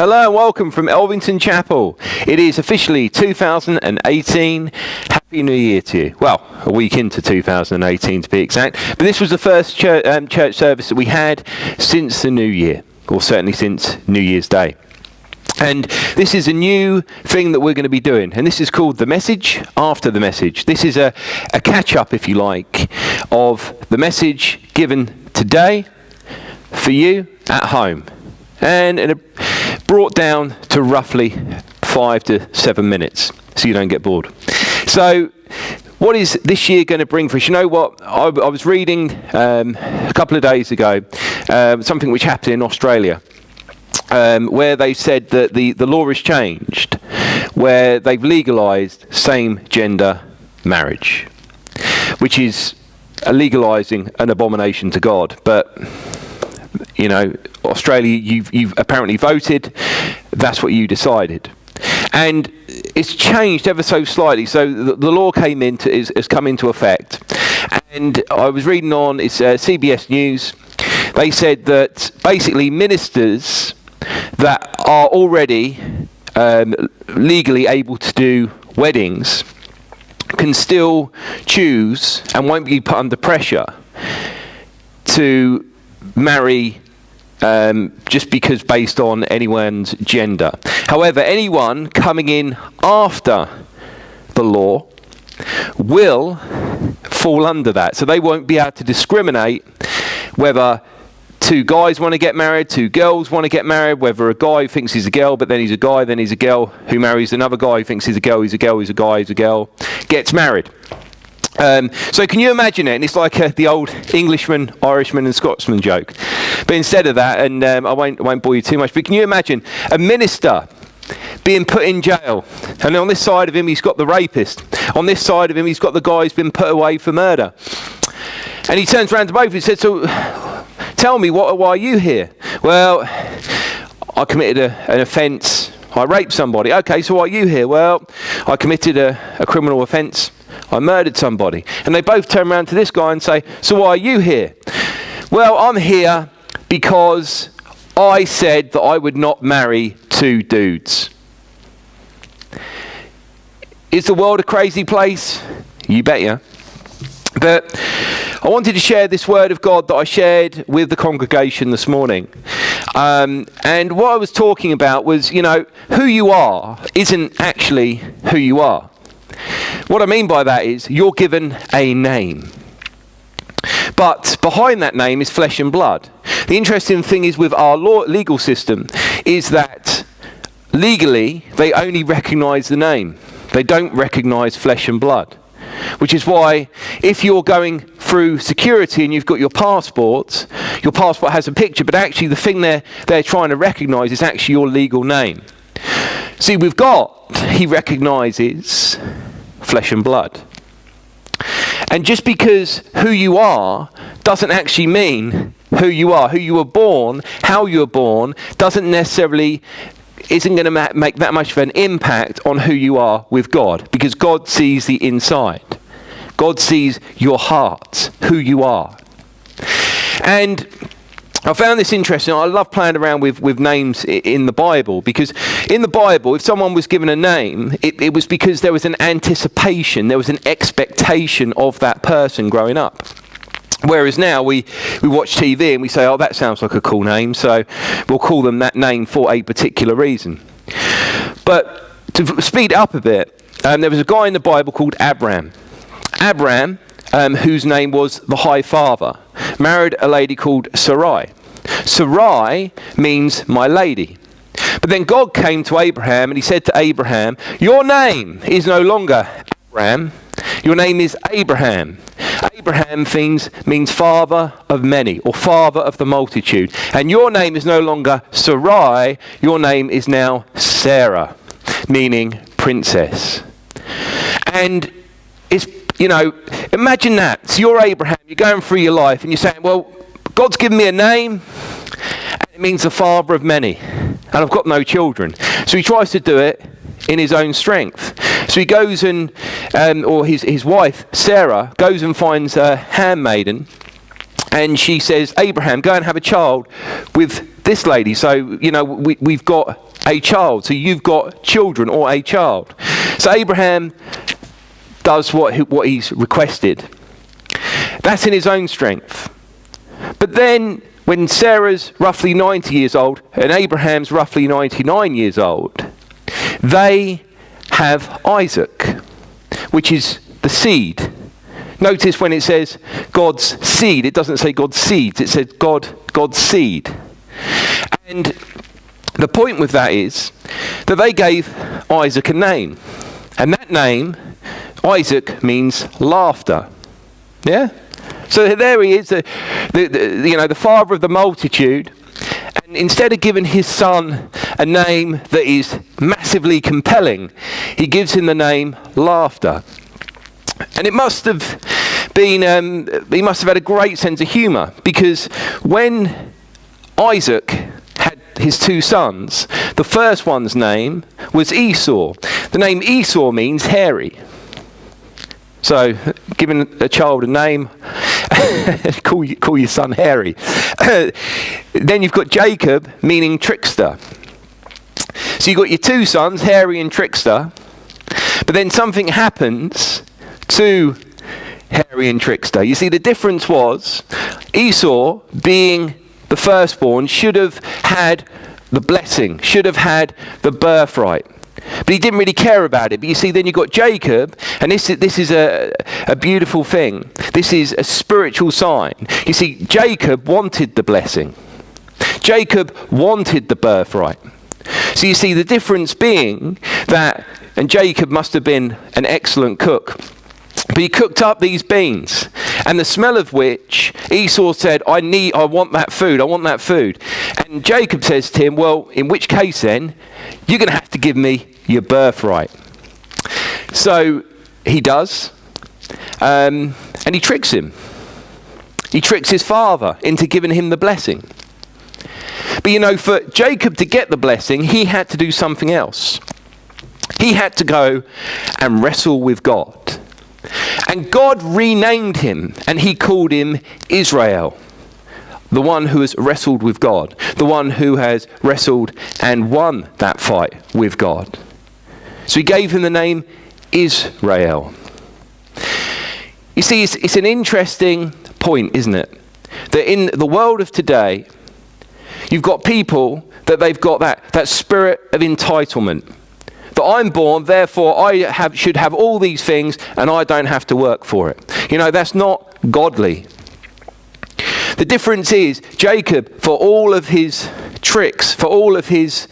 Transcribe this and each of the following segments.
Hello and welcome from Elvington Chapel. It is officially 2018. Happy New Year to you. Well, a week into 2018 to be exact. But this was the first church service that we had since the new year, or certainly since New Year's Day. And this is a new thing that we're going to be doing, and this is called The Message After the Message. This is a catch-up, if you like, of the message given today for you at home. And brought down to roughly 5 to 7 minutes, so you don't get bored. So, what is this year going to bring for us? You know what? I was reading a couple of days ago something which happened in Australia, where they said that the law has changed, where they've legalised same-gender marriage, which is legalising an abomination to God. But you know, Australia, you've apparently voted. That's what you decided, and it's changed ever so slightly. So the law has come into effect, and I was reading on CBS News. They said that basically ministers that are already legally able to do weddings can still choose and won't be put under pressure to marry just because based on anyone's gender. However, anyone coming in after the law will fall under that. So they won't be able to discriminate whether two guys want to get married, two girls want to get married, whether a guy thinks he's a girl, but then he's a guy, then he's a girl who marries another guy who thinks he's a girl, he's a girl, he's a guy, he's a girl, gets married. So can you imagine it? And it's like the old Englishman, Irishman and Scotsman joke. But instead of that, and I won't bore you too much, but can you imagine a minister being put in jail, and on this side of him he's got the rapist, on this side of him he's got the guy who's been put away for murder, and he turns around to both and says, so tell me, why are you here? Well, I committed an offence, I raped somebody. Okay, so why are you here? Well, I committed a criminal offence, I murdered somebody. And they both turn around to this guy and say, so why are you here? Well, I'm here because I said that I would not marry two dudes. Is the world a crazy place? You bet you. But I wanted to share this word of God that I shared with the congregation this morning. And what I was talking about was, you know, who you are isn't actually who you are. What I mean by that is you're given a name. But behind that name is flesh and blood. The interesting thing is with our legal system is that legally they only recognise the name. They don't recognise flesh and blood. Which is why if you're going through security and you've got your passport has a picture, but actually the thing they're trying to recognise is actually your legal name. See, with God, he recognises flesh and blood. And just because who you are doesn't actually mean who you are. Who you were born, how you were born, isn't going to make that much of an impact on who you are with God. Because God sees the inside. God sees your heart, who you are. And I found this interesting. I love playing around with names in the Bible, because in the Bible, if someone was given a name, it was because there was an anticipation, there was an expectation of that person growing up. Whereas now we watch TV and we say, oh, that sounds like a cool name, so we'll call them that name for a particular reason. But to speed it up a bit, there was a guy in the Bible called Abraham. Abraham, whose name was the High Father, married a lady called Sarai. Sarai means my lady. But then God came to Abraham and he said to Abraham, your name is no longer Abraham, your name is Abraham. Abraham means father of many, or father of the multitude. And your name is no longer Sarai, your name is now Sarah, meaning princess. And it's, you know, imagine that. So you're Abraham, you're going through your life and you're saying, well, God's given me a name, and it means the father of many, and I've got no children. So he tries to do it in his own strength. So he goes and, or his wife, Sarah, goes and finds a handmaiden, and she says, Abraham, go and have a child with this lady. So, we've got a child. So you've got children or a child. So Abraham does what he's requested. That's in his own strength. But then when Sarah's roughly 90 years old and Abraham's roughly 99 years old, they have Isaac, which is the seed. Notice when it says God's seed, it doesn't say God's seeds, it says God's seed. And the point with that is that they gave Isaac a name. And that name, Isaac, means laughter. Yeah? So there he is, the father of the multitude. And instead of giving his son a name that is massively compelling, he gives him the name Laughter. And it must have been, he must have had a great sense of humour, because when Isaac had his two sons, the first one's name was Esau. The name Esau means hairy. So, giving a child a name, call your son hairy. Then you've got Jacob, meaning trickster. So you've got your two sons, hairy and trickster. But then something happens to hairy and trickster. You see, the difference was Esau, being the firstborn, should have had the blessing, should have had the birthright. But he didn't really care about it. But you see, then you've got Jacob, and this is a beautiful thing. This is a spiritual sign. You see, Jacob wanted the blessing. Jacob wanted the birthright. So you see, the difference being that, and Jacob must have been an excellent cook, but he cooked up these beans, and the smell of which Esau said, I want that food. And Jacob says to him, well, in which case then, you're going to have to give me your birthright. So he does, and he tricks him. He tricks his father into giving him the blessing. But for Jacob to get the blessing, he had to do something else. He had to go and wrestle with God. And God renamed him, and he called him Israel, the one who has wrestled with God, the one who has wrestled and won that fight with God. So he gave him the name Israel. You see, it's an interesting point, isn't it? That in the world of today, you've got people that they've got that spirit of entitlement. That I'm born, therefore I should have all these things and I don't have to work for it. That's not godly. The difference is Jacob, for all of his tricks, for all of his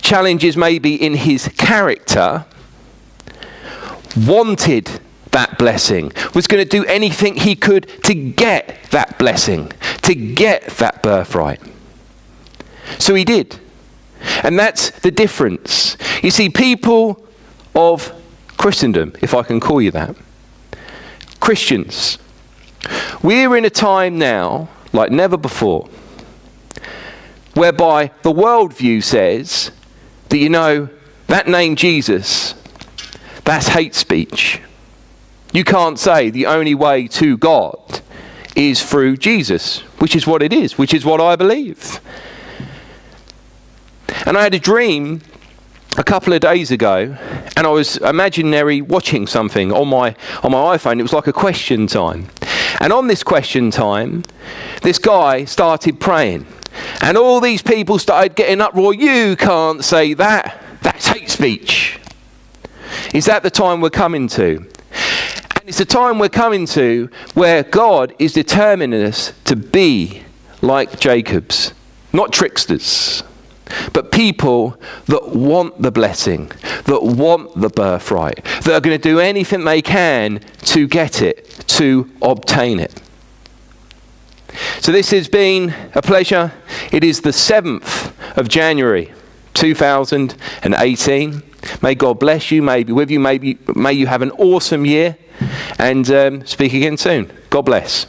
challenges maybe in his character, wanted that blessing, was going to do anything he could to get that blessing, to get that birthright. So he did. And that's the difference. You see, people of Christendom, if I can call you that, Christians, we're in a time now, like never before, whereby the worldview says that, that name Jesus, that's hate speech. You can't say the only way to God is through Jesus, which is what it is, which is what I believe. And I had a dream a couple of days ago, and I was imaginary watching something on my iPhone. It was like a question time. And on this question time, this guy started praying. And all these people started getting uproar. You can't say that. That's hate speech. Is that the time we're coming to? And it's the time we're coming to where God is determining us to be like Jacob's. Not tricksters, but people that want the blessing, that want the birthright, that are going to do anything they can to get it, to obtain it. So this has been a pleasure. It is the 7th of January, 2018. May God bless you, may be with you, may you have an awesome year, and speak again soon. God bless.